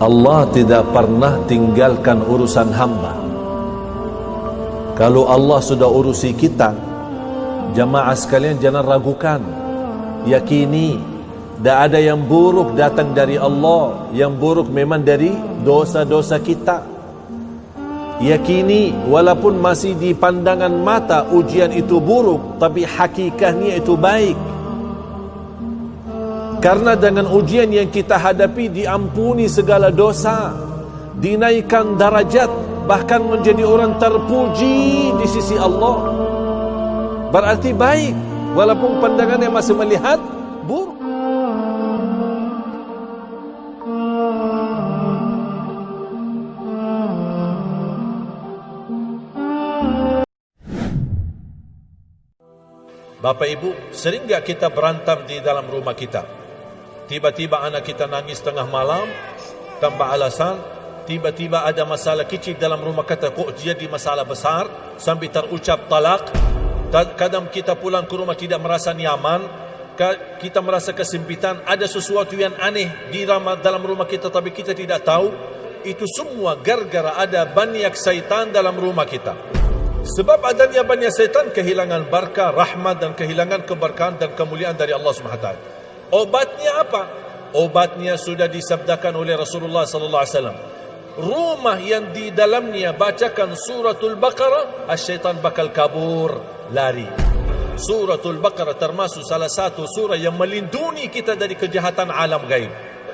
Allah tidak pernah tinggalkan urusan hamba. Kalau Allah sudah urusi kita, jamaah sekalian jangan ragukan. Yakini, tidak ada yang buruk datang dari Allah. Yang buruk memang dari dosa-dosa kita. Yakini, walaupun masih di pandangan mata ujian itu buruk, tapi hakikatnya itu baik. Karena dengan ujian yang kita hadapi diampuni segala dosa, dinaikkan darajat, bahkan menjadi orang terpuji di sisi Allah. Berarti baik, walaupun pandangannya masih melihat buruk. Bapak Ibu, sering tak kita berantem di dalam rumah kita? Tiba-tiba anak kita nangis tengah malam tanpa alasan. Tiba-tiba ada masalah kecil dalam rumah kita, kok jadi masalah besar sampai terucap talak. Kadang kita pulang ke rumah tidak merasa nyaman, kita merasa kesempitan, ada sesuatu yang aneh di dalam rumah kita tapi kita tidak tahu. Itu semua gara-gara ada banyak syaitan dalam rumah kita. Sebab adanya banyak syaitan, kehilangan barakah, rahmat dan kehilangan keberkahan dan kemuliaan dari Allah SWT. Obatnya apa? Obatnya sudah disabdakan oleh Rasulullah sallallahu alaihi wasallam. Rumah yang di dalamnya bacakan suratul Baqarah, syaitan bakal kabur, lari. Suratul Baqarah termasuk salah satu surah yang melindungi kita dari kejahatan alam gaib.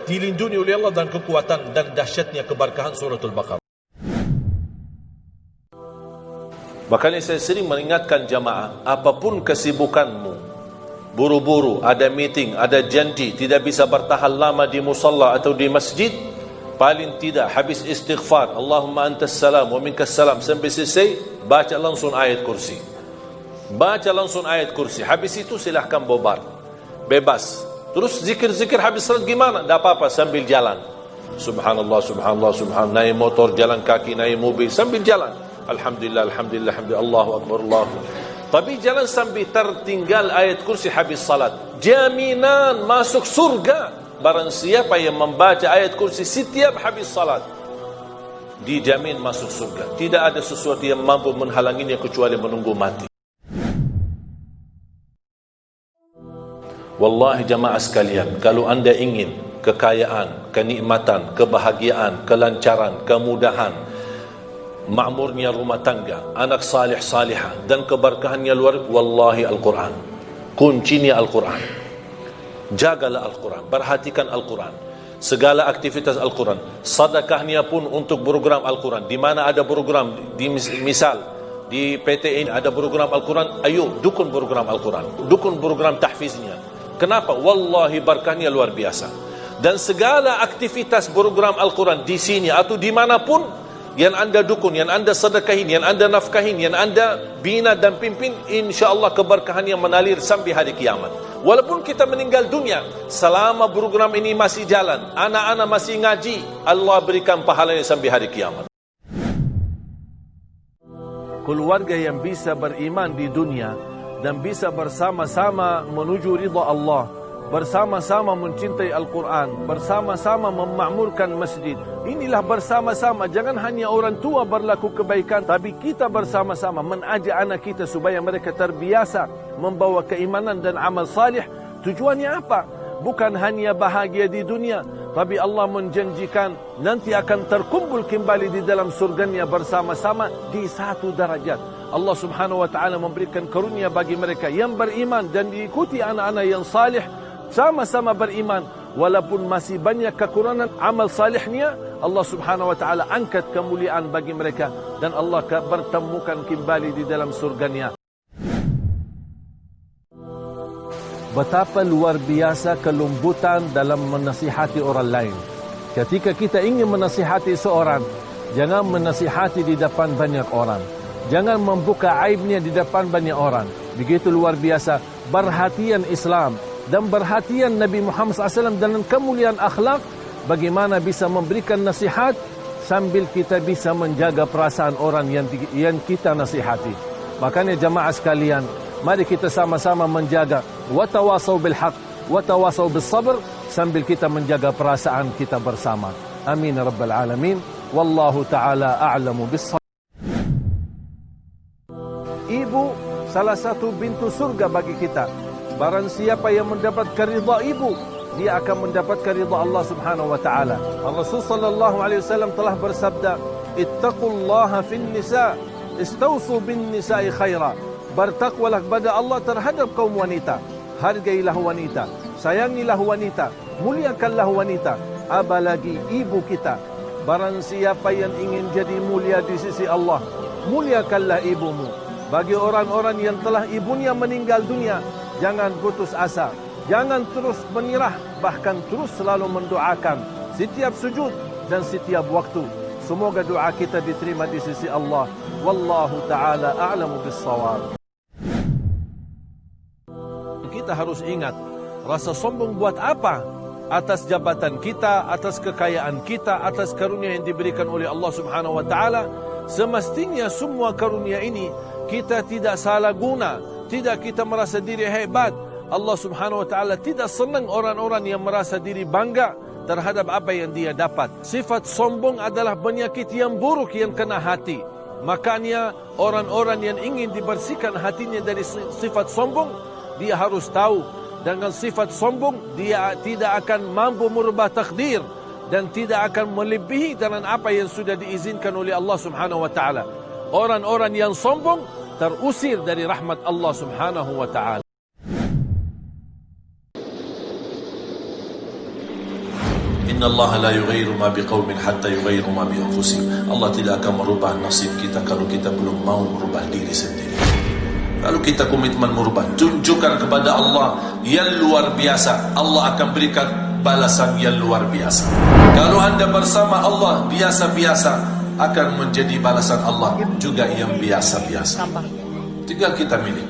Dilindungi oleh Allah dan kekuatan dan dahsyatnya keberkahan suratul Baqarah. Makanya saya sering mengingatkan jamaah, apapun kesibukanmu, buru-buru, ada meeting, ada janji, tidak bisa bertahan lama di musalla atau di masjid, paling tidak habis istighfar, Allahumma antas salam wa minkas salam, sampai selesai, baca langsung ayat kursi. Baca langsung ayat kursi. Habis itu silahkan bobar, bebas. Terus zikir-zikir habis salat gimana? Tak apa-apa, sambil jalan. Subhanallah, subhanallah, subhanallah. Naik motor, jalan kaki, naik mobil, sambil jalan. Alhamdulillah, alhamdulillah, alhamdulillah, Allahu Akbar, Allahu Akbar. Tapi jangan sampai tertinggal ayat kursi habis salat. Jaminan masuk surga barang siapa yang membaca ayat kursi setiap habis salat, dijamin masuk surga. Tidak ada sesuatu yang mampu menghalanginya kecuali menunggu mati. Wallahi jamaah sekalian, kalau anda ingin kekayaan, kenikmatan, kebahagiaan, kelancaran, kemudahan, makmurnya rumah tangga, anak salih salihah dan keberkahannya luar, wallahi Al-Quran. Kuncinya Al-Quran. Jagalah Al-Quran, perhatikan Al-Quran, segala aktivitas Al-Quran. Sedekahnya pun untuk program Al-Quran. Di mana ada program, di misal di PT ini ada program Al-Quran, ayo dukun program Al-Quran, dukun program tahfiznya. Kenapa? Wallahi berkahnya luar biasa. Dan segala aktivitas program Al-Quran di sini atau dimanapun yang anda dukun, yang anda sedekahin, yang anda nafkahin, yang anda bina dan pimpin, insyaAllah keberkahan yang menalir sampai hari kiamat. Walaupun kita meninggal dunia, selama program ini masih jalan, anak-anak masih ngaji, Allah berikan pahalanya sampai hari kiamat. Keluarga yang bisa beriman di dunia dan bisa bersama-sama menuju ridha Allah, bersama-sama mencintai Al-Quran, bersama-sama memakmurkan masjid. Inilah bersama-sama. Jangan hanya orang tua berlaku kebaikan, tapi kita bersama-sama mengajak anak kita supaya mereka terbiasa membawa keimanan dan amal salih. Tujuannya apa? Bukan hanya bahagia di dunia, tapi Allah menjanjikan nanti akan terkumpul kembali di dalam surganya bersama-sama di satu darajat. Allah subhanahu wa ta'ala memberikan karunia bagi mereka yang beriman dan diikuti anak-anak yang salih, sama-sama beriman. Walaupun masih banyak kekurangan amal salihnya, Allah subhanahu wa ta'ala angkat kemuliaan bagi mereka dan Allah bertemukan kembali di dalam surganya. Betapa luar biasa kelembutan dalam menasihati orang lain. Ketika kita ingin menasihati seorang, jangan menasihati di depan banyak orang. Jangan membuka aibnya di depan banyak orang. Begitu luar biasa perhatian Islam dan perhatian Nabi Muhammad SAW dalam kemuliaan akhlak. Bagaimana bisa memberikan nasihat sambil kita bisa menjaga perasaan orang yang kita nasihati. Makanya jamaah sekalian, mari kita sama-sama menjaga watawasau bil haq, watawasau bis sabr, sambil kita menjaga perasaan kita bersama. Amin ya rabbal alamin. Wallahu ta'ala a'lamu bis-shawab. Ibu salah satu pintu surga bagi kita. Barang siapa yang mendapatkan ridha ibu, dia akan mendapatkan ridha Allah Subhanahu wa taala. Rasul sallallahu alaihi wasallam telah bersabda, "Ittaqullaha fin nisa, istausu bin nisa'i khaira." Bertakwalah kepada Allah terhadap kaum wanita. Hargailah wanita, sayangilah wanita, muliakanlah wanita, apalagi ibu kita. Barang siapa yang ingin jadi mulia di sisi Allah, muliakanlah ibumu. Bagi orang-orang yang telah ibunya meninggal dunia, jangan putus asa, jangan terus menyerah, bahkan terus selalu mendoakan setiap sujud dan setiap waktu. Semoga doa kita diterima di sisi Allah. Wallahu ta'ala a'lamu bis-shawab. Kita harus ingat, rasa sombong buat apa? Atas jabatan kita, atas kekayaan kita, atas karunia yang diberikan oleh Allah Subhanahu wa taala. Semestinya semua karunia ini kita tidak salah guna, tidak kita merasa diri hebat. Allah Subhanahu wa taala tidak senang orang-orang yang merasa diri bangga terhadap apa yang dia dapat. Sifat sombong adalah penyakit yang buruk yang kena hati. Makanya orang-orang yang ingin dibersihkan hatinya dari sifat sombong, dia harus tahu dengan sifat sombong dia tidak akan mampu merubah takdir dan tidak akan melebihi dengan apa yang sudah diizinkan oleh Allah Subhanahu wa taala. Orang-orang yang sombong terusir dari rahmat Allah Subhanahu wa taala. Inna Allah la yughayyiru ma biqaumin hatta yughayyiru ma bi anfusihim. Allah tidak akan merubah nasib kita kalau kita belum mau merubah diri sendiri. Kalau kita komitmen merubah, tunjukkan kepada Allah yang luar biasa, Allah akan berikan balasan yang luar biasa. Kalau anda bersama Allah biasa-biasa, akan menjadi balasan Allah juga yang biasa-biasa. Tinggal kita milih.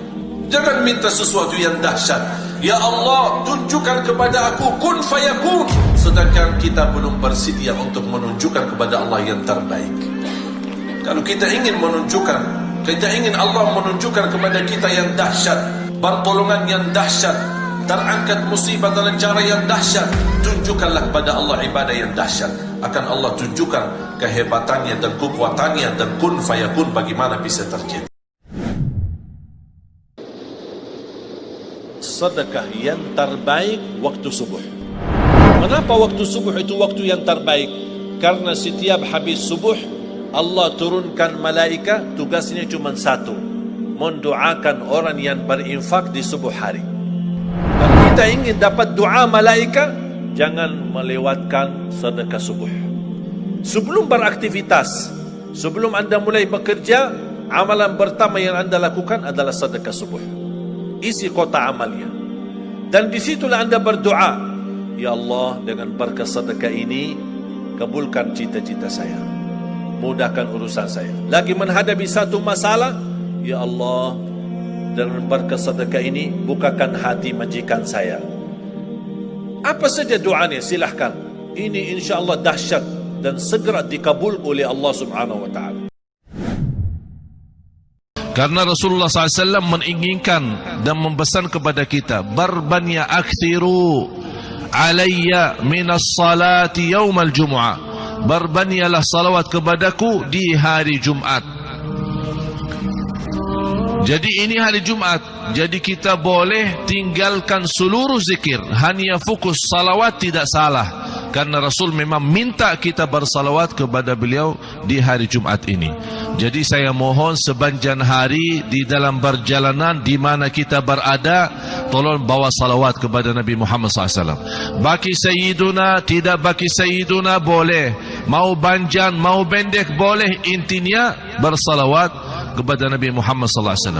Jangan minta sesuatu yang dahsyat. Ya Allah, tunjukkan kepada aku kun fayakun, sedangkan kita belum bersedia untuk menunjukkan kepada Allah yang terbaik. Kalau kita ingin menunjukkan, kita ingin Allah menunjukkan kepada kita yang dahsyat, pertolongan yang dahsyat, terangkat musibah dalam cara yang dahsyat, tunjukkanlah kepada Allah ibadah yang dahsyat. Akan Allah tunjukkan kehebatannya dan kekuatannya dan kun fayakun bagaimana bisa terjadi. Sedekah yang terbaik waktu subuh. Kenapa waktu subuh itu waktu yang terbaik? Karena setiap habis subuh Allah turunkan malaikat, tugasnya cuma satu, mendoakan orang yang berinfak di subuh hari. Kalau kita ingin dapat doa malaikat, jangan melewatkan sedekah subuh. Sebelum beraktivitas, sebelum anda mulai bekerja, amalan pertama yang anda lakukan adalah sedekah subuh. Isi kotak amalnya. Dan disitulah anda berdoa, Ya Allah, dengan berkat sedekah ini, kabulkan cita-cita saya, mudahkan urusan saya. Lagi menghadapi satu masalah, Ya Allah, dengan berkat sedekah ini, bukakan hati majikan saya. Apa saja doanya, silahkan. Ini insyaAllah dahsyat dan segera dikabul oleh Allah Subhanahu wa ta'ala. Karena Rasulullah SAW menginginkan dan mempesan kepada kita, Barbanya akthiru alayya minas salati yawmal jumu'ah. Berbanyalah salawat kepadaku di hari Jumat. Jadi ini hari Jumat, jadi kita boleh tinggalkan seluruh zikir, hanya fokus salawat tidak salah. Karena Rasul memang minta kita bersalawat kepada beliau di hari Jumat ini. Jadi saya mohon sepanjang hari di dalam perjalanan di mana kita berada, tolong bawa salawat kepada Nabi Muhammad SAW. Baki Sayyiduna, tidak baki Sayyiduna boleh. Mau panjang, mau pendek boleh. Intinya bersalawat kepada Nabi Muhammad SAW.